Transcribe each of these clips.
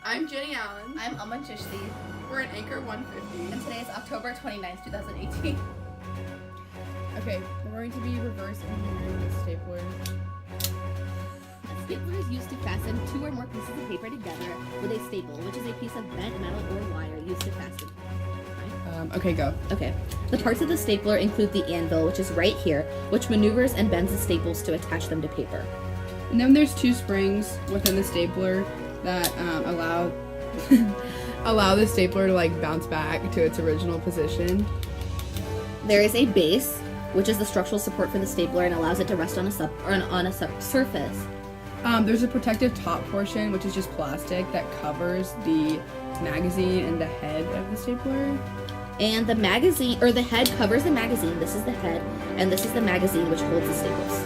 I'm Jenny Allen. I'm Aman Chishti. We're at Anchor 150. And today is October 29th, 2018. Okay, we're going to be reverse engineering the stapler. A stapler is used to fasten two or more pieces of paper together with a staple, which is a piece of bent metal or wire used to fasten. Okay, go. Okay. The parts of the stapler include the anvil, which is right here, which maneuvers and bends the staples to attach them to paper. And then there's two springs within the stapler that allow the stapler to like bounce back to its original position. There is a base, which is the structural support for the stapler and allows it to rest on a surface. There's a protective top portion, which is just plastic that covers the magazine and the head of the stapler. And the magazine, or the head covers the magazine. This is the head, and this is the magazine, which holds the staples.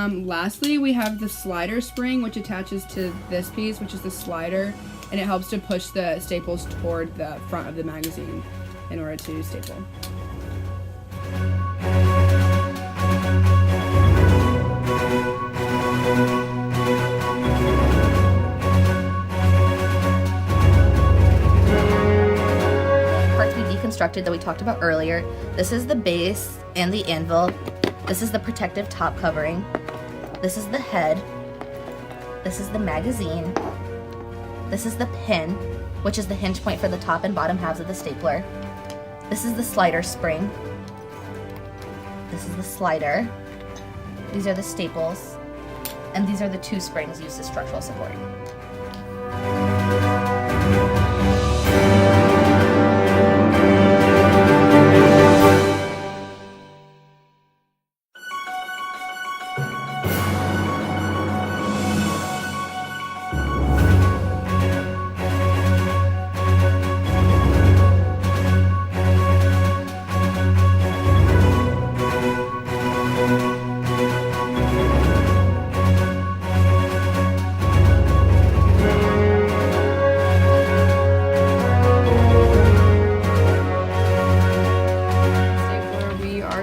Lastly, we have the slider spring, which attaches to this piece, which is the slider, and it helps to push the staples toward the front of the magazine in order to staple. Parts we deconstructed that we talked about earlier. This is the base and the anvil. This is the protective top covering. This is the head. This is the magazine. This is the pin, which is the hinge point for the top and bottom halves of the stapler. This is the slider spring. This is the slider. These are the staples. And these are the two springs used as structural support.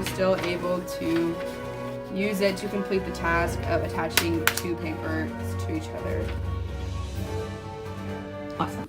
Still able to use it to complete the task of attaching two papers to each other. Awesome.